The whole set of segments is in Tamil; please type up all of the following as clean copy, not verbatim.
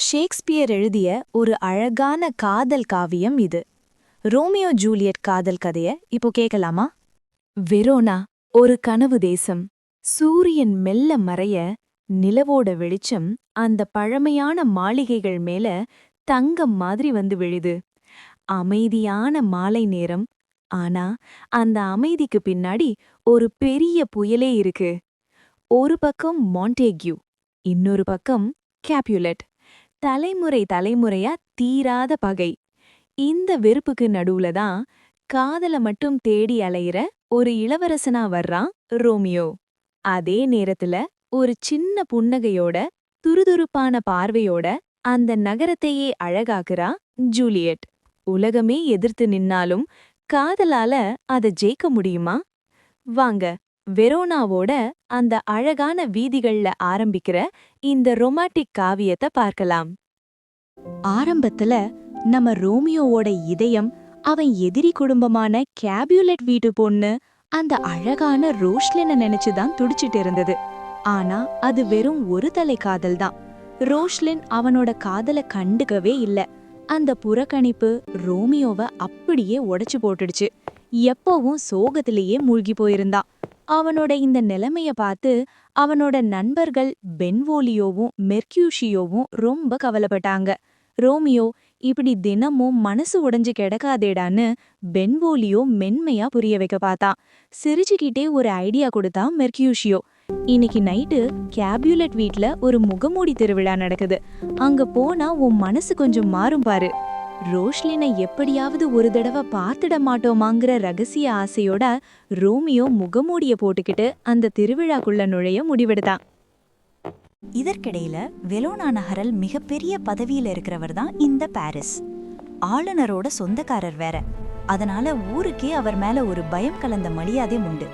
ஷேக்ஸ்பியர் எழுதிய ஒரு அழகான காதல் காவியம் இது. ரோமியோ ஜூலியட் காதல் கதைய இப்போ கேட்கலாமா? வெரோனா ஒரு கனவு தேசம். சூரியன் மெல்ல மறைய நிலவோட வெளிச்சம் அந்த பழமையான மாளிகைகள் மேல தங்கம் மாதிரி வந்து விழுது. அமைதியான மாலை நேரம். ஆனா அந்த அமைதிக்கு பின்னாடி ஒரு பெரிய புயலே இருக்கு. ஒரு பக்கம் மாண்டேக்யூ, இன்னொரு பக்கம் கேப்யுலட். தலைமுறை தலைமுறையா தீராத பகை. இந்த வெறுப்புக்கு நடுவுல தான் காதல மட்டும் தேடி அலையிற ஒரு இளவரசனா வர்றான் ரோமியோ. அதே நேரத்துல ஒரு சின்ன புன்னகையோட, துருதுருப்பான பார்வையோட அந்த நகரத்தையே அழகாக்குறா ஜூலியட். உலகமே எதிர்த்து நின்னாலும் காதலால அத ஜெயிக்க முடியுமா? வாங்க, வெரோனாவோட அந்த அழகான வீதிகள்ல ஆரம்பிக்கிற இந்த ரொமாட்டிக் காவியத்தை பார்க்கலாம். ஆரம்பத்துல நம்ம ரோமியோவோட இதயம் அவன் எதிரி குடும்பமான கேப்யுலட் வீட்டு பொண்ணு அந்த அழகான ரோஷ்லின நினைச்சுதான் துடிச்சிட்டு இருந்தது. ஆனா அது வெறும் ஒரு தலை காதல் தான். ரோஷ்லின் அவனோட காதலை கண்டுக்கவே இல்ல. அந்த புறக்கணிப்பு ரோமியோவை அப்படியே உடைச்சு போட்டுடுச்சு. எப்பவும் சோகத்திலேயே மூழ்கி போயிருந்தான். அவனோட இந்த நிலைமைய பார்த்து அவனோட நண்பர்கள் பென்வோலியோவும் மெர்க்யூஷியோவும் ரொம்ப கவலைப்பட்டாங்க. ரோமியோ, இப்படி தினமும் மனசு உடைஞ்சு கிடக்காதேடான்னு பென்வோலியோ மென்மையா புரிய வைக்க பார்த்தான். சிரிச்சுக்கிட்டே ஒரு ஐடியா கொடுத்தான் மெர்க்யூஷியோ. இன்னைக்கு நைட்டு கேப்யுலட் வீட்ல ஒரு முகமூடி திருவிழா நடக்குது. அங்க போனா உன் மனசு கொஞ்சம் மாறும் பாரு. ரோஷ்லினை எப்படியாவது ஒரு தடவை பார்த்துட மாட்டோமாங்கிற ரகசிய ஆசையோட ரோமியோ முகமூடிய போட்டுக்கிட்டு அந்த திருவிழாக்குள்ள நுழைய முடிவெடுத்தான். இதற்கிடையில வெலோனா நகரில் மிகப்பெரிய பதவியில இருக்கிறவர் தான் இந்த பாரிஸ். ஆளுநரோட சொந்தக்காரர் வேற. அதனால ஊருக்கே அவர் மேல ஒரு பயம் கலந்த மரியாதை உண்டு.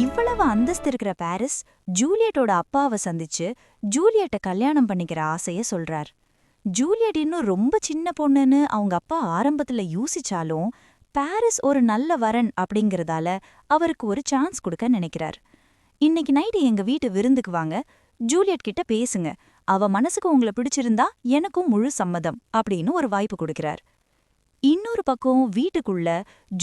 இவ்வளவு அந்தஸ்து இருக்கிற பாரிஸ் ஜூலியட்டோட அப்பாவை சந்திச்சு ஜூலியட்டை கல்யாணம் பண்ணிக்கிற ஆசைய சொல்றார். ஜூலியட் இன்னும் ரொம்ப சின்ன பொண்ணுன்னு அவங்க அப்பா ஆரம்பத்துல யோசிச்சாலும் பாரிஸ் ஒரு நல்ல வரன் அப்படிங்கறதால அவருக்கு ஒரு சான்ஸ் கொடுக்க நினைக்கிறார். இன்னைக்கு நைட்டு எங்க வீட்டு விருந்துக்கு வாங்க, ஜூலியட் கிட்ட பேசுங்க, அவ மனசுக்கு உங்களை பிடிச்சிருந்தா எனக்கும் முழு சம்மதம் அப்படின்னு ஒரு வாய்ப்பு கொடுக்கிறார். இன்னொரு பக்கம் வீட்டுக்குள்ள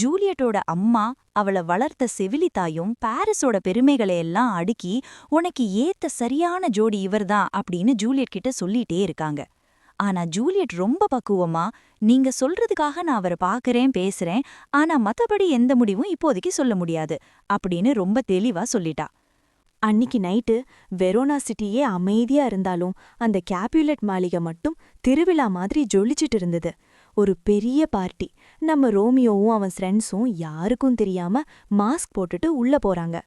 ஜூலியட்டோட அம்மா அவளை வளர்த்த செவிலித்தாயும் பாரிஸோட பெருமைகளை எல்லாம் அடுக்கி உனக்கு ஏத்த சரியான ஜோடி இவர்தான் அப்படின்னு ஜூலியட் கிட்ட சொல்லிட்டே இருக்காங்க. ஆனா ஜூலியட் ரொம்ப பக்குவமா, நீங்க சொல்றதுக்காக நான் அவரை பாக்குறேன் பேசுறேன், ஆனா மத்தபடி எந்த முடிவும் இப்போதைக்கு சொல்ல முடியாது அப்படின்னு ரொம்ப தெளிவா சொல்லிட்டா. அன்னிக்கு நைட்டு வெரோனா சிட்டியே அமைதியா இருந்தாலும் அந்த கேப்யுலட் மாளிகை மட்டும் திருவிழா மாதிரி ஜொலிச்சிட்டு இருந்தது. ஒரு பெரிய பார்ட்டி. நம்ம ரோமியோவும் அவன் ஃப்ரெண்ட்ஸும் யாருக்கும் தெரியாம மாஸ்க் போட்டுட்டு உள்ள போறாங்க.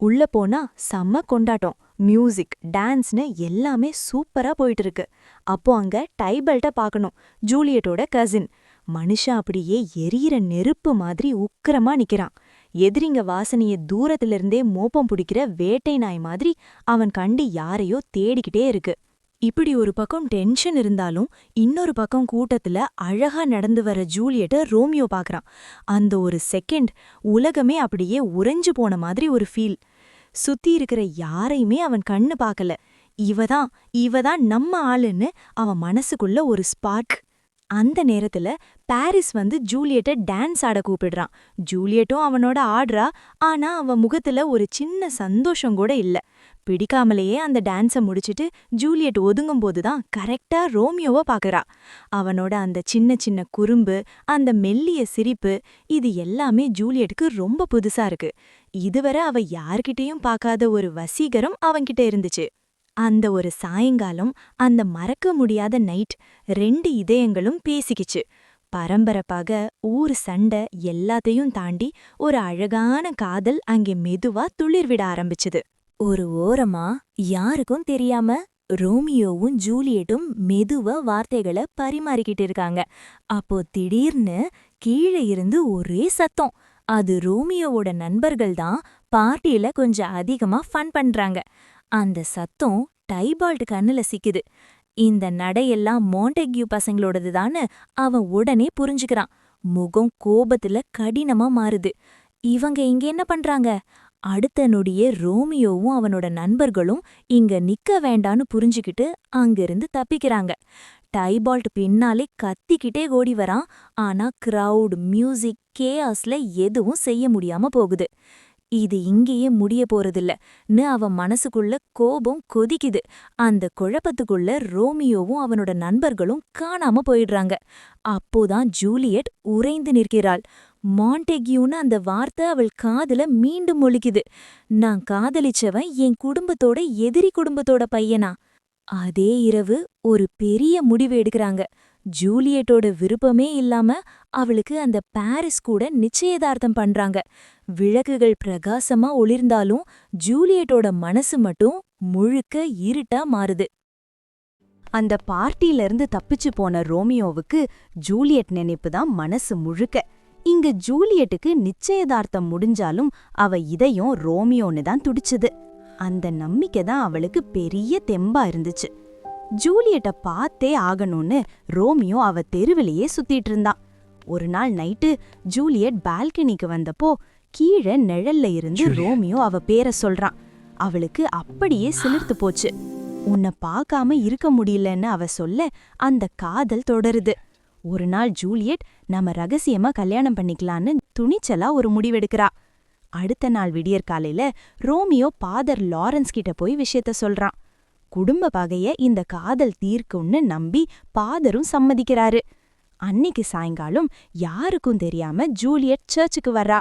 உள்ள போனா செம்ம கொண்டாட்டம். மியூசிக், டான்ஸ்னு எல்லாமே சூப்பரா போயிட்டு இருக்கு. அப்போ அங்க டைபல்ட்ட பார்க்கணும், ஜூலியட்டோட கசின். மனுஷன் அப்படியே எரியிற நெருப்பு மாதிரி உக்கிரமா நிக்கிறான். எதிரிங்க வாசனைய தூரத்திலிருந்தே மோப்பம் பிடிக்கிற வேட்டை நாய் மாதிரி அவன் கண்டு யாரையோ தேடிக்கிட்டே இருக்கு. இப்படி ஒரு பக்கம் டென்ஷன் இருந்தாலும் இன்னொரு பக்கம் கூட்டத்துல அழகா நடந்து வர ஜூலியட்ட ரோமியோ பாக்குறான். அந்த ஒரு செகண்ட் உலகமே அப்படியே உறைஞ்சு போன மாதிரி ஒரு ஃபீல். சுத்தி இருக்கிற யாரையுமே அவன் கண்ணு பார்க்கல. இவதான் நம்ம ஆளுன்னு அவன் மனசுக்குள்ள ஒரு ஸ்பார்க். அந்த நேரத்துல பாரிஸ் வந்து ஜூலியட்ட டான்ஸ் ஆட கூப்பிடுறான். ஜூலியட்டும் அவனோட ஆடுறா. ஆனா அவன் முகத்துல ஒரு சின்ன சந்தோஷம் கூட இல்ல. பிடிக்காமலேயே அந்த டான்ஸை முடிச்சிட்டு ஜூலியட் ஒதுங்கும்போதுதான் கரெக்டா ரோமியோவை பாக்குறா. அவனோட அந்த சின்ன சின்ன குறும்பு, அந்த மெல்லிய சிரிப்பு, இது எல்லாமே ஜூலியட்டுக்கு ரொம்ப புதுசா இருக்கு. இதுவரை அவ யார்கிட்டயும் பார்க்காத ஒரு வசீகரம் அவன்கிட்ட இருந்துச்சு. அந்த ஒரு சாயங்காலம், அந்த மறக்க முடியாத நைட், 2 இதயங்களும் பேசிக்கிச்சு. பரம்பரப்பாக ஊர் சண்டை எல்லாத்தையும் தாண்டி ஒரு அழகான காதல் அங்கே மெதுவா துளிர்விட ஆரம்பிச்சுது. ஒரு ஓரமா யாருக்கும் தெரியாம ரோமியோவும் ஜூலியட்டும் மெதுவா வார்த்தைகளை பரிமாறிக்கிட்டு இருக்காங்க. அப்போ திடீர்னு கீழே இருந்து ஒரே சத்தம். அது ரோமியோவோட நண்பர்கள் தான் பார்ட்டியில கொஞ்சம் அதிகமா ஃபன் பண்றாங்க. அந்த சத்தம் டைபால்ட் கண்ணுல சிக்குது. இந்த நடையெல்லாம் மாண்டெக்யூ பசங்களோடதுதான்னு அவன் உடனே புரிஞ்சுக்கிறான். முகம் கோபத்துல கடினமா மாறுது. இவங்க இங்க என்ன பண்றாங்க? அடுத்த நொடியே ரோமியோவும் அவனோட நண்பர்களும் இங்க நிக்க வேண்டான்னு புரிஞ்சுக்கிட்டு அங்கிருந்து தப்பிக்கிறாங்க. டைபால்ட் பின்னாலே கத்திக்கிட்டே ஓடி வரான். ஆனா கிரவுட், மியூசிக், கேஆஸ்ல எதுவும் செய்ய முடியாம போகுது. இது இங்கேயே முடிய போறதில்லன்னு அவன் மனசுக்குள்ள கோபம் கொதிக்குது. அந்த குழப்பத்துக்குள்ள ரோமியோவும் அவனோட நண்பர்களும் காணாம போயிடுறாங்க. அப்போதான் ஜூலியட் உறைந்து நிற்கிறாள். மாண்டெக்யூன்னு அந்த வார்த்தை அவள் காதுல மீண்டும் ஒலிக்குது. நான் காதலிச்சவன் என் குடும்பத்தோட எதிரி குடும்பத்தோட பையனா? அதே இரவு ஒரு பெரிய முடிவு எடுக்கறாங்க. ஜூலியட்டோட விருப்பமே இல்லாம அவளுக்கு அந்த பாரிஸ் கூட நிச்சயதார்த்தம் பண்றாங்க. விளக்குகள் பிரகாசமா ஒளிர்ந்தாலும் ஜூலியட்டோட மனசு மட்டும் முழுக்க இருட்டா மாறுது. அந்த பார்ட்டியில இருந்து தப்பிச்சு போன ரோமியோவுக்கு ஜூலியட் நினைப்பு தான் மனசு முழுக்க. இங்க ஜூலியட்டுக்கு நிச்சயதார்த்தம் முடிஞ்சாலும் அவ இதயம் ரோமியோன்னு தான் துடிச்சுது. அந்த நம்பிக்கை தான் அவளுக்கு பெரிய தெம்பா இருந்துச்சு. ஜூலியட்ட பார்த்தே ஆகணும்னு ரோமியோ அவ தெருவிலேயே சுத்திட்டு இருந்தான். ஒரு நாள் நைட்டு ஜூலியட் பால்கனிக்கு வந்தப்போ கீழே நிழல்ல இருந்து ரோமியோ அவ பேரை சொல்றான். அவளுக்கு அப்படியே சிலிர்த்து போச்சு. உன்னை பார்க்காம இருக்க முடியலன்னு அவ சொல்ல அந்த காதல் தொடருது. ஒரு நாள் ஜூலியட் நம்ம ரகசியமா கல்யாணம் பண்ணிக்கலான்னு துணிச்சலா ஒரு முடிவெடுக்கிறா. அடுத்த நாள் விடியற்காலையில ரோமியோ ஃபாதர் லாரன்ஸ் கிட்ட போய் விஷயத்த சொல்றான். குடும்ப பகைய இந்த காதல் தீர்க்கும்னு நம்பி ஃபாதரும் சம்மதிக்கிறாரு. அன்னிக்கு சாயங்காலம் யாருக்கும் தெரியாம ஜூலியட் சர்ச்சுக்கு வர்றா.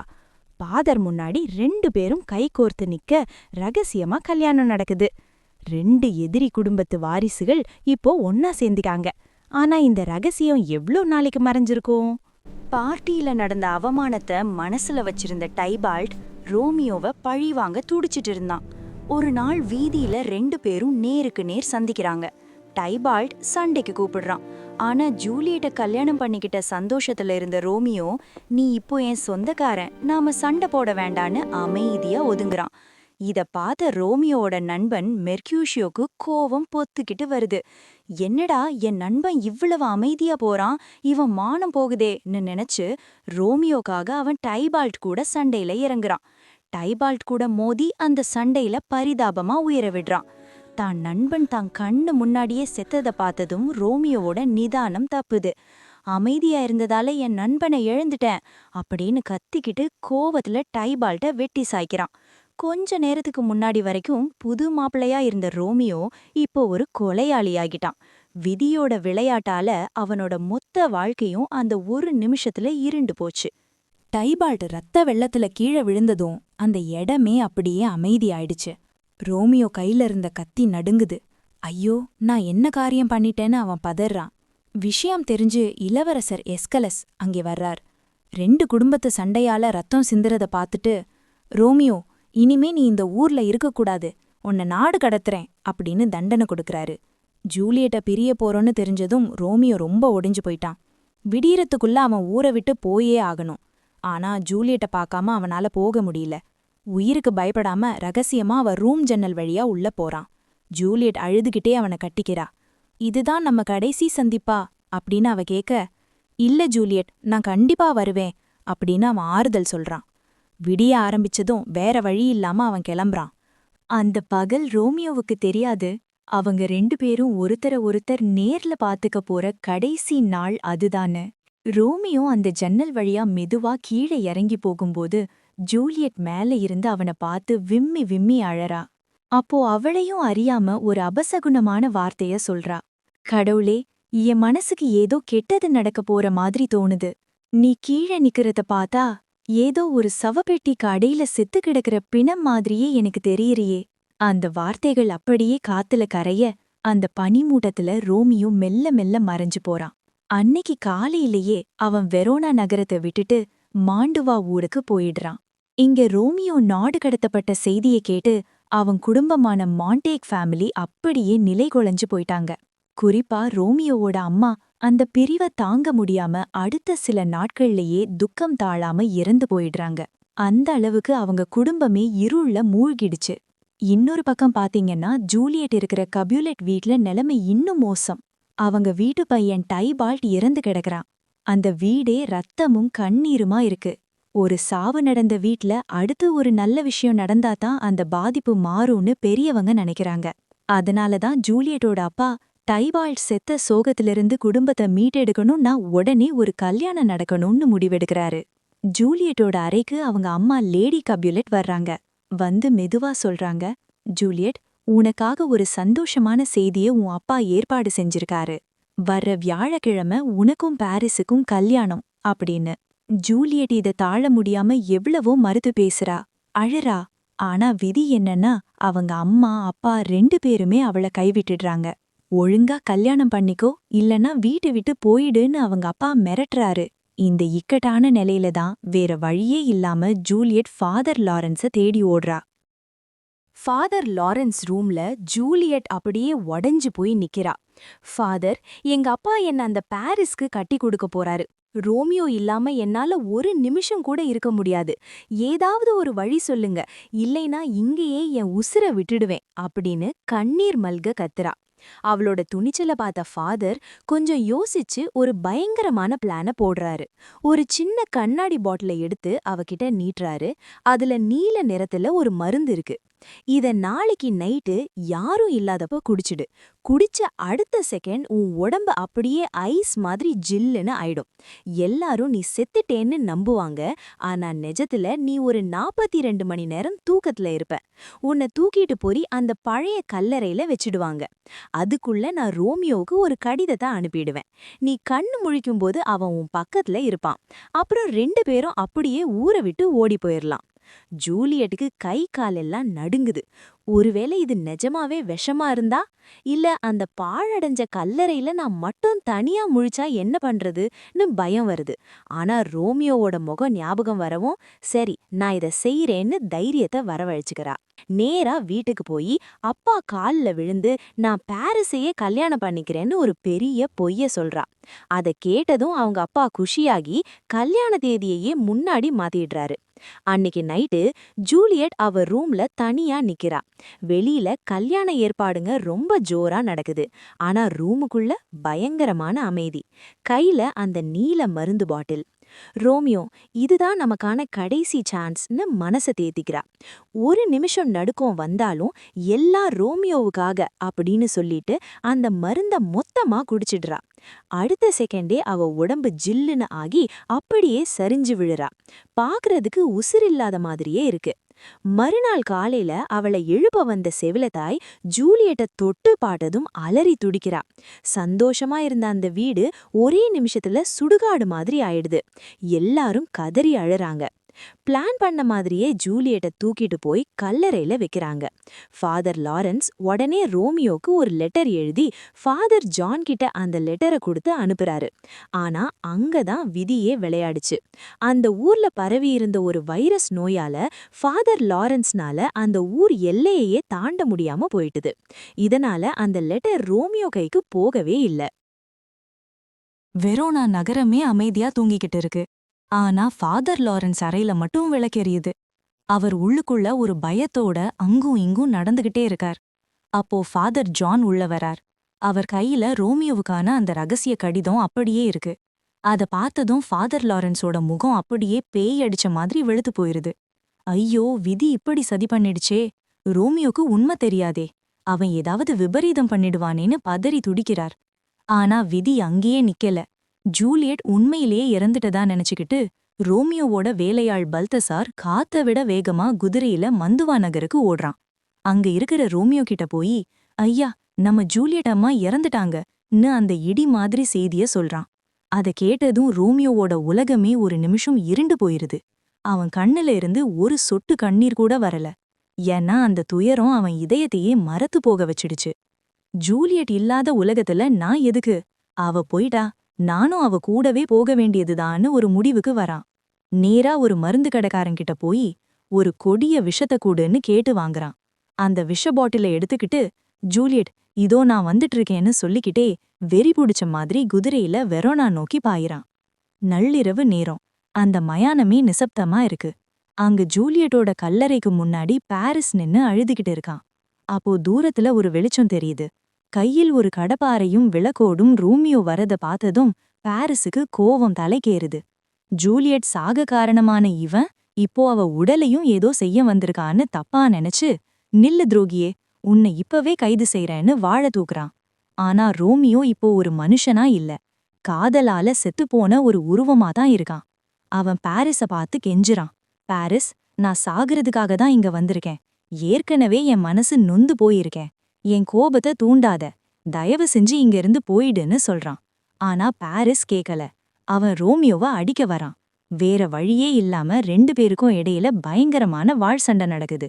ஃபாதர் முன்னாடி 2 பேரும் கைகோர்த்து நிக்க ரகசியமா கல்யாணம் நடக்குது. 2 எதிரி குடும்பத்து வாரிசுகள் இப்போ ஒன்னா சேர்ந்துக்காங்க. ஆனா இந்த ரகசியம் எவ்ளோ நாளைக்கு மறைஞ்சிருக்கும்? பார்ட்டியில நடந்த அவமானத்தை மனசுல வச்சிருந்த டைபால்ட் ரோமியோவை பழிவாங்க துடிச்சிட்டு இருந்தான். ஒரு நாள் வீதியில 2 பேரும் நேருக்கு நேர் சந்திக்கிறாங்க. டைபால்ட் சண்டைக்கு கூப்பிடுறான். ஆனா ஜூலியட்ட கல்யாணம் பண்ணிக்கிட்ட சந்தோஷத்துல இருந்த ரோமியோ, நீ இப்போ என் சொந்தக்காரன், நாம சண்டை போட வேண்டான்னு அமைதியா ஒதுங்குறான். இத பார்த்த ரோமியோவோட நண்பன் மெர்க்யூஷியோக்கு கோவம் பொத்துக்கிட்டு வருது. என்னடா என் நண்பன் இவ்வளவு அமைதியா போறான், இவன் மானம் போகுதேன்னு நினைச்சு ரோமியோக்காக அவன் டைபால்ட் கூட சண்டையில இறங்குறான். டைபால்ட் கூட மோதி அந்த சண்டையில பரிதாபமா உயிர விடுறான். தான் நண்பன் தான் கண்ணு முன்னாடியே செத்ததை பார்த்ததும் ரோமியோவோட நிதானம் தப்புது. அமைதியா இருந்ததால என் நண்பனை இழந்துட்டேன் அப்படின்னு கத்திக்கிட்டு கோவத்துல டைபால்ட்ட வெட்டி சாய்க்கிறான். கொஞ்ச நேரத்துக்கு முன்னாடி வரைக்கும் புது மாப்பிள்ளையா இருந்த ரோமியோ இப்போ ஒரு கொலையாளியாகிட்டான். விதியோட விளையாட்டால அவனோட மொத்த வாழ்க்கையும் அந்த ஒரு நிமிஷத்துல இருண்டு போச்சு. டைபால்ட் ரத்த வெள்ளத்துல கீழே விழுந்ததும் அந்த இடமே அப்படியே அமைதியாயிடுச்சு. ரோமியோ கையில இருந்த கத்தி நடுங்குது. ஐயோ, நான் என்ன காரியம் பண்ணிட்டேன்னு அவன் பதறான். விஷயம் தெரிஞ்சு இளவரசர் எஸ்கலஸ் அங்கே வர்றார். 2 குடும்பத்து சண்டையால ரத்தம் சிந்துறத பார்த்துட்டு, ரோமியோ, இனிமே நீ இந்த ஊர்ல இருக்கக்கூடாது, உன்னை நாடு கடத்துறேன் அப்படின்னு தண்டனை கொடுக்கறாரு. ஜூலியட்ட பிரிய போறோன்னு தெரிஞ்சதும் ரோமியோ ரொம்ப ஒடிஞ்சு போயிட்டான். விடியறதுக்குள்ள அவன் ஊரை விட்டு போயே ஆகணும். ஆனா ஜூலியட்ட பார்க்காம அவனால போக முடியல. உயிருக்கு பயப்படாம ரகசியமா அவ ரூம் ஜன்னல் வழியா உள்ள போறான். ஜூலியட் அழுதுகிட்டே அவனை கட்டிக்கிறா. இதுதான் நம்ம கடைசி சந்திப்பா அப்படின்னு அவ கேட்க, இல்ல ஜூலியட், நான் கண்டிப்பா வருவேன் அப்படின்னு அவன் ஆறுதல் சொல்றான். விடிய ஆரம்பிச்சதும் வேற வழி இல்லாம அவன் கிளம்புறான். அந்த பகல் ரோமியோவுக்கு தெரியாது, அவங்க 2 பேரும் ஒருத்தர் நேர்ல பாத்துக்க போற கடைசி நாள் அதுதான்னு. ரோமியோ அந்த ஜன்னல் வழியா மெதுவா கீழே இறங்கி போகும்போது ஜூலியட் மேல இருந்து அவனை பார்த்து விம்மி விம்மி அழறா. அப்போ அவளையும் அறியாம ஒரு அபசகுணமான வார்த்தைய சொல்றா. கடவுளே, என் மனசுக்கு ஏதோ கெட்டது நடக்க போற மாதிரி தோணுது. நீ கீழே நிக்கிறத பார்த்தா ஏதோ ஒரு சவப்பெட்டிக்கு அடையில செத்து கிடக்கிற பிணம் மாதிரியே எனக்கு தெரியறியே. அந்த வார்த்தைகள் அப்படியே காத்துல கரைய அந்த பனிமூட்டத்துல ரோமியோ மெல்ல மெல்ல மறைஞ்சு போறான். அன்னைக்கு காலையிலேயே அவன் வெரோனா நகரத்தை விட்டுட்டு மாண்டுவா ஊருக்கு போயிடுறான். இங்க ரோமியோ நாடு கடத்தப்பட்ட செய்தியை கேட்டு அவன் குடும்பமான மாண்டேக் ஃபேமிலி அப்படியே நிலை குலைஞ்சு போயிட்டாங்க. குறிப்பா ரோமியோவோட அம்மா அந்த பிரிவை தாங்க முடியாம அடுத்த சில நாட்கள்லயே துக்கம் தாழாம இறந்து போயிடுறாங்க. அந்த அளவுக்கு அவங்க குடும்பமே இருள்ல மூழ்கிடுச்சு. இன்னொரு பக்கம் பாத்தீங்கன்னா ஜூலியட் இருக்கிற கபியூலெட் வீட்ல நிலைமை இன்னும் மோசம். அவங்க வீட்டு பையன் டைபால்ட் இறந்து கிடக்குறான். அந்த வீடே ரத்தமும் கண்ணீருமா இருக்கு. ஒரு சாவு நடந்த வீட்ல அடுத்து ஒரு நல்ல விஷயம் நடந்தாதான் அந்த பாதிப்பு மாறும்னு பெரியவங்க நினைக்கிறாங்க. அதனாலதான் ஜூலியட்டோட அப்பா டைபாய்ட் செத்த சோகத்திலிருந்து குடும்பத்தை மீட்டெடுக்கணும்னா உடனே ஒரு கல்யாணம் நடக்கணும்னு முடிவெடுக்கிறாரு. ஜூலியட்டோட அறைக்கு அவங்க அம்மா லேடி கப்யுலெட் வர்றாங்க. வந்து மெதுவா சொல்றாங்க, ஜூலியட், உனக்காக ஒரு சந்தோஷமான செய்திய உன் அப்பா ஏற்பாடு செஞ்சிருக்காரு. வர்ற வியாழக்கிழமை உனக்கும் பாரிஸுக்கும் கல்யாணம் அப்படின்னு. ஜூலியட் இத தாழ முடியாம எவ்வளவோ மறுத்து பேசுறா, அழறா. ஆனா விதி என்னன்னா, அவங்க அம்மா அப்பா 2 பேருமே அவள கைவிட்டுடுறாங்க. ஒழுங்கா கல்யாணம் பண்ணிக்கோ, இல்லனா வீட்டை விட்டு போயிடுன்னு அவங்க அப்பா மிரட்டுறாரு. இந்த இக்கட்டான நிலையில தான் வேற வழியே இல்லாம ஜூலியட் ஃபாதர் லாரன்ஸ தேடி ஓடுறா. ஃபாதர் லாரன்ஸ் ரூம்ல ஜூலியட் அப்படியே உடைஞ்சு போய் நிக்கிறா. ஃபாதர், எங்க அப்பா என்ன அந்த பாரிஸ்க்கு கட்டி கொடுக்க போறாரு. ரோமியோ இல்லாம என்னால ஒரு நிமிஷம் கூட இருக்க முடியாது. ஏதாவது ஒரு வழி சொல்லுங்க, இல்லைனா இங்கேயே என் உசுர விட்டுடுவேன் அப்படின்னு கண்ணீர் மல்க கத்துறா. அவளோட துணிச்சல பார்த்த ஃபாதர் கொஞ்சம் யோசிச்சு ஒரு பயங்கரமான பிளான போடுறாரு. ஒரு சின்ன கண்ணாடி பாட்டில எடுத்து அவகிட்ட நீட்டுறாரு. அதுல நீல நிறத்துல ஒரு மருந்து இருக்கு. இத நாளைக்கு நைட்டு யாரும் இல்லாதப்ப குடிச்சிடு. குடிச்ச அடுத்த செகண்ட் உன் உடம்பு அப்படியே ஐஸ் மாதிரி ஜில்லுன்னு ஆயிடும். எல்லாரும் நீ செத்துட்டேன்னு நம்புவாங்க. ஆனா நிஜத்துல நீ ஒரு 42 மணி நேரம் தூக்கத்துல இருப்ப. உன்னை தூக்கிட்டு போய் அந்த பழைய கல்லறையில வச்சிடுவாங்க. அதுக்குள்ள நான் ரோமியோவுக்கு ஒரு கடிதத்தை அனுப்பிடுவேன். நீ கண்ணு முழிக்கும்போது அவன் உன் பக்கத்துல இருப்பான். அப்புறம் 2 பேரும் அப்படியே ஊரை விட்டு ஓடி போயிரலாம். ஜூலியட்டுக்கு கை காலெல்லாம் நடுங்குது. ஒருவேளை இது நிஜமாவே விஷமா இருந்தா, இல்ல அந்த பாழடைஞ்ச கல்லறையில நான் மட்டும் தனியா முழிச்சா என்ன பண்றதுன்னு பயம் வருது. ஆனா ரோமியோவோட முகம் ஞாபகம் வரவும், சரி நான் இத செய்யறேன்னு தைரியத்தை வரவழைச்சுக்கிறா. நேரா வீட்டுக்கு போய் அப்பா கால்ல விழுந்து நான் பாரிஸையே கல்யாணம் பண்ணிக்கிறேன்னு ஒரு பெரிய பொய்ய சொல்றா. அத கேட்டதும் அவங்க அப்பா குஷியாகி கல்யாண தேதியையே முன்னாடி மாத்திடுறாரு. அன்னைக்கு நைட்டு ஜூலியட் அவ ரூம்ல தனியா நிக்கிறா. வெளியில கல்யாண ஏற்பாடுங்க ரொம்ப ஜோரா நடக்குது. ஆனா ரூமுக்குள்ள பயங்கரமான அமைதி. கையில அந்த நீல மருந்து பாட்டில். ரோமியோ, இதுதான் நமக்கான கடைசி சான்ஸ்னு மனச தேத்திக்கிறா. ஒரு நிமிஷம் நடுக்கம் வந்தாலும் எல்லாம் ரோமியோவுக்காக அப்படின்னு சொல்லிட்டு அந்த மருந்த மொத்தமா குடிச்சிடுறா. அடுத்த செகண்டே அவ உடம்பு ஜில்லுன்னு ஆகி அப்படியே சரிஞ்சு விழுறா. பாக்குறதுக்கு உசிரில்லாத மாதிரியே இருக்கு. மறுநாள் காலையில அவளை எழுப்ப வந்த செவிலத்தாய் ஜூலியட்ட தொட்டு பாட்டதும் அலறி துடிக்கிறா. சந்தோஷமா இருந்த அந்த வீடு ஒரே நிமிஷத்துல சுடுகாடு மாதிரி ஆயிடுது. எல்லாரும் கதறி அழறாங்க. பிளான் பண்ண மாதிரியே ஜூலியட்ட தூக்கிட்டு போய் கல்லறையில வைக்கிறாங்க. ஃபாதர் லாரன்ஸ் உடனே ரோமியோக்கு ஒரு லெட்டர் எழுதி ஃபாதர் ஜான் கிட்ட அந்த லெட்டரை கொடுத்து அனுப்புறாரு. ஆனா அங்கதான் விதியே விளையாடுச்சு. அந்த ஊர்ல பரவி இருந்த ஒரு வைரஸ் நோயால ஃபாதர் லாரன்ஸ்னால அந்த ஊர் எல்லையையே தாண்ட முடியாம போயிட்டுது. இதனால அந்த லெட்டர் ரோமியோ கைக்கு போகவே இல்ல. வெரோனா நகரமே அமைதியா தூங்கிக்கிட்டு இருக்கு. ஆனா ஃபாதர் லாரன்ஸ் அறையில மட்டும் விளக்கெரியுது. அவர் உள்ளுக்குள்ள ஒரு பயத்தோட அங்கும் இங்கும் நடந்துகிட்டே இருக்கார். அப்போ ஃபாதர் ஜான் உள்ள வரார். அவர் கையில ரோமியோவுக்கான அந்த ரகசிய கடிதம் அப்படியே இருக்கு. அத பார்த்ததும் ஃபாதர் லாரன்ஸோட முகம் அப்படியே பேய் அடிச்ச மாதிரி வெளுத்து போயிருது. ஐயோ, விதி இப்படி சதி பண்ணிடுச்சே. ரோமியோக்கு உண்மை தெரியாதே. அவன் ஏதாவது விபரீதம் பண்ணிடுவானேன்னு பதறி துடிக்கிறார். ஆனா விதி அங்கேயே நிக்கல. ஜூலியட் உண்மையிலேயே இறந்துட்டதா நினைச்சுக்கிட்டு ரோமியோவோட வேலையாள் பல்தசார் காத்த விட வேகமா குதிரையில மந்துவா நகருக்கு ஓடுறான். அங்க இருக்கிற ரோமியோ கிட்ட போய், ஐயா, நம்ம ஜூலியட் அம்மா இறந்துட்டாங்கன்னு அந்த இடி மாதிரி செய்திய சொல்றான். அத கேட்டதும் ரோமியோவோட உலகமே ஒரு நிமிஷம் இருண்டு போயிருது. அவன் கண்ணுல இருந்து ஒரு சொட்டு கண்ணீர் கூட வரல. ஏன்னா அந்த துயரம் அவன் இதயத்தையே மரத்து போக வச்சிடுச்சு. ஜூலியட் இல்லாத உலகத்துல நான் எதுக்கு? அவ போயிட்டா, நானும் அவ கூடவே போக வேண்டியதுதான்னு ஒரு முடிவுக்கு வரான். நேரா ஒரு மருந்து கடைக்காரங்கிட்ட போய் ஒரு கொடிய விஷத்தை கூடுன்னு கேட்டு வாங்குறான். அந்த விஷ பாட்டில எடுத்துக்கிட்டு, ஜூலியட், இதோ நான் வந்துட்டு இருக்கேன்னு சொல்லிக்கிட்டே வெறி புடிச்ச மாதிரி குதிரையில வெரோனா நோக்கி பாயிறான். நள்ளிரவு நேரம். அந்த மயானமே நிசப்தமா இருக்கு. அங்க ஜூலியட்டோட கல்லறைக்கு முன்னாடி பாரிஸ் நின்னு அழுதுகிட்டு இருக்கான். அப்போ தூரத்துல ஒரு வெளிச்சம் தெரியுது. கையில் ஒரு கடப்பாரையும் விளக்கோடும் ரோமியோ வரத பார்த்ததும் பாரிஸுக்கு கோவம் தலைக்கேறுது. ஜூலியட் சாக காரணமான இவன் இப்போ அவ உடலையும் ஏதோ செய்ய வந்திருக்கான்னு தப்பா நினைச்சு, நில்லு துரோகியே, உன்னை இப்பவே கைது செய்றேன்னு வாழ தூக்குறான். ஆனா ரோமியோ இப்போ ஒரு மனுஷனா இல்ல, காதலால செத்துப்போன ஒரு உருவமா தான் இருக்கான். அவன் பாரிஸ பார்த்து கெஞ்சுறான். பாரிஸ், நான் சாகுறதுக்காக தான் இங்க வந்திருக்கேன். ஏற்கனவே என் மனசு நொந்து போயிருக்கேன். என் கோபத்தை தூண்டாத, தயவு செஞ்சு இங்க இருந்து போயிடுன்னு சொல்றான். ஆனா பாரிஸ் கேக்கல. அவன் ரோமியோவ அடிக்க வரான். வேற வழியே இல்லாம 2 பேருக்கும் இடையில பயங்கரமான வாழ் சண்டை நடக்குது.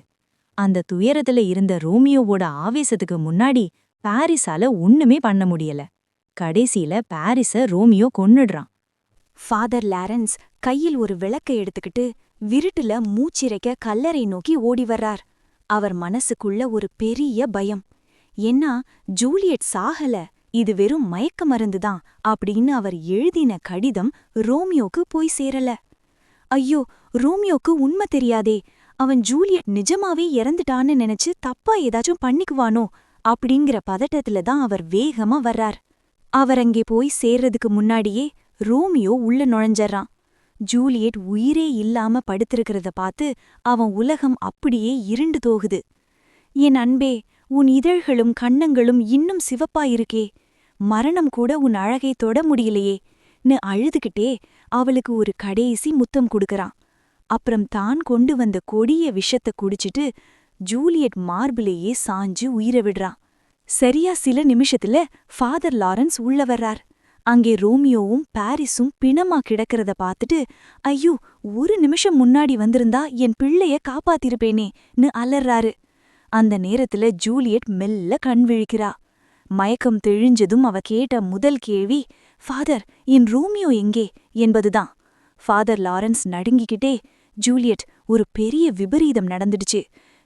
அந்த துயரத்துல இருந்த ரோமியோவோட ஆவேசத்துக்கு முன்னாடி பாரிஸால ஒண்ணுமே பண்ண முடியல. கடைசியில பாரிஸ ரோமியோ கொன்னுடுறான். ஃபாதர் லாரன்ஸ் கையில் ஒரு விளக்கை எடுத்துக்கிட்டு விருட்டுல மூச்சிரைக்க கல்லறை நோக்கி ஓடி வர்றார். அவர் மனசுக்குள்ள ஒரு பெரிய பயம். ஏன்னா ஜூலியட் சாகல, இது வெறும் மயக்க மருந்துதான் அப்படின்னு அவர் எழுதின கடிதம் ரோமியோக்கு போய் சேரல. ஐயோ, ரோமியோக்கு உண்மை தெரியாதே, அவன் ஜூலியட் நிஜமாவே இறந்துட்டான்னு நினைச்சு தப்பா ஏதாச்சும் பண்ணிக்குவானோ அப்படிங்கிற பதட்டத்துல தான் அவர் வேகமா வர்றார். அவர் அங்கே போய் சேர்றதுக்கு முன்னாடியே ரோமியோ உள்ள நுழைஞ்சறான். ஜூலியட் உயிரே இல்லாம படுத்திருக்கிறத பார்த்து அவன் உலகம் அப்படியே இருண்டு தோகுது. என் அன்பே, உன் இதழ்களும் கன்னங்களும் இன்னும் சிவப்பாயிருக்கே, மரணம் கூட உன் அழகை தொட முடியலையே ன்னு அழுதுகிட்டே அவளுக்கு ஒரு கடைசி முத்தம் கொடுக்கறான். அப்புறம் தான் கொண்டு வந்த கொடிய விஷத்தை குடிச்சிட்டு ஜூலியட் மார்பிலேயே சாஞ்சு உயிரை விடுறான். சரியா சில நிமிஷத்துல ஃபாதர் லாரன்ஸ் உள்ள வர்றார். அங்கே ரோமியோவும் பாரிஸும் பிணமா கிடக்கிறத பார்த்துட்டு, ஐயோ, ஒரு நிமிஷம் முன்னாடி வந்திருந்தா என் பிள்ளைய காப்பாத்திருப்பேனேன்னு அலறாரு. அந்த நேரத்துல ஜூலியட் மெல்ல கண் விழிக்கிறா. மயக்கம் தெளிஞ்சதும் அவ கேட்ட முதல் கேள்வி, ஃபாதர், என் ரோமியோ எங்கே என்பதுதான். ஃபாதர் லாரன்ஸ் நடுங்கிக்கிட்டே, ஜூலியட், ஒரு பெரிய விபரீதம் நடந்துடுச்சு.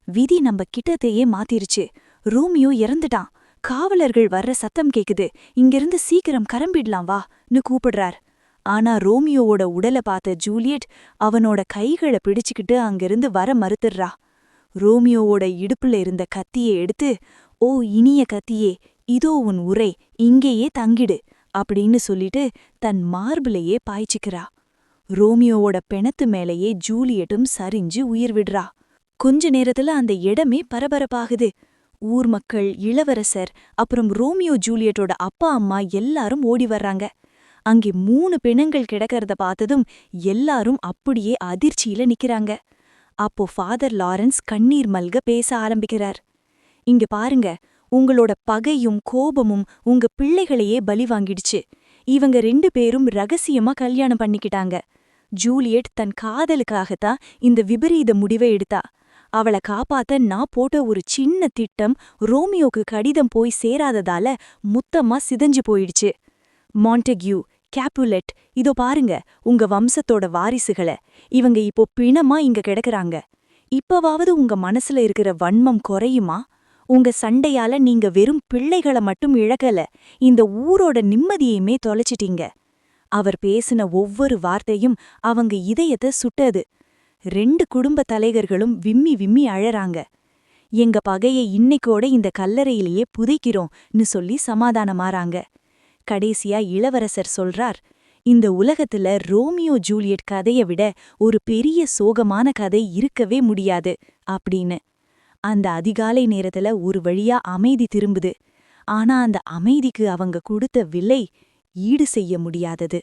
விதி நம்ம கிட்டத்தையே மாத்திருச்சு. ரோமியோ இறந்துட்டான். காவலர்கள் வர்ற சத்தம் கேக்குது. இங்கிருந்து சீக்கிரம் கரம்பிடலாம் வான்னு கூப்பிடுறார். ஆனா ரோமியோவோட உடலை பார்த்த ஜூலியட் அவனோட கைகளை பிடிச்சுக்கிட்டு அங்கிருந்து வர மறுத்துடுறா. ரோமியோவோட இடுப்புல இருந்த கத்தியை எடுத்து, ஓ இனிய கத்தியே, இதோ உன் உரை, இங்கேயே தங்கிடு அப்படின்னு சொல்லிட்டு தன் மார்பிலேயே பாய்ச்சிக்கிறா. ரோமியோவோட பிணத்து மேலேயே ஜூலியட்டும் சரிஞ்சு உயிர் விடுறா. கொஞ்ச நேரத்துல அந்த இடமே பரபரப்பாகுது. ஊர் மக்கள், இளவரசர், அப்புறம் ரோமியோ ஜூலியட்டோட அப்பா அம்மா எல்லாரும் ஓடி வர்றாங்க. அங்கே 3 பிணங்கள் கிடக்கிறத பார்த்ததும் எல்லாரும் அப்படியே அதிர்ச்சியில நிக்கிறாங்க. அப்போ ஃபாதர் லாரன்ஸ் கண்ணீர் மல்க பேச ஆரம்பிக்கிறார். இங்க பாருங்க, உங்களோட பகையும் கோபமும் உங்க பிள்ளைகளையே பலி வாங்கிடுச்சு. இவங்க 2 பேரும் ரகசியமா கல்யாணம் பண்ணிக்கிட்டாங்க. ஜூலியட் தன் காதலுக்காகத்தான் இந்த விபரீத முடிவை எடுத்தா. அவளை காப்பாத்த நான் போட்ட ஒரு சின்ன திட்டம் ரோமியோக்கு கடிதம் போய் சேராததால மொத்தமா சிதைஞ்சு போயிடுச்சு. மாண்டெக்யூ, கேப்புலெட், இதோ பாருங்க உங்க வம்சத்தோட வாரிசுகள. இவங்க இப்போ பிணமா இங்க கிடக்குறாங்க. இப்பவாவது உங்க மனசுல இருக்கிற வன்மம் குறையுமா? உங்க சண்டையால நீங்க வெறும் பிள்ளைகளை மட்டும் இழக்கல, இந்த ஊரோட நிம்மதியுமே தொலைச்சிட்டீங்க. அவர் பேசின ஒவ்வொரு வார்த்தையும் அவங்க இதயத்தை சுட்டது. 2 குடும்ப தலைவர்களும் விம்மி விம்மி அழறாங்க. எங்க பகையை இன்னைக்கோட இந்த கல்லறையிலேயே புதைக்கிறோம்னு சொல்லி சமாதானமாறாங்க. கடைசியா இளவரசர் சொல்றார், இந்த உலகத்துல ரோமியோ ஜூலியட் கதையை விட ஒரு பெரிய சோகமான கதை இருக்கவே முடியாது அப்படின்னு. அந்த அதிகாலை நேரத்துல ஒரு வழியா அமைதி திரும்புது. ஆனா அந்த அமைதிக்கு அவங்க கொடுத்த விலை ஈடு செய்ய முடியாதது.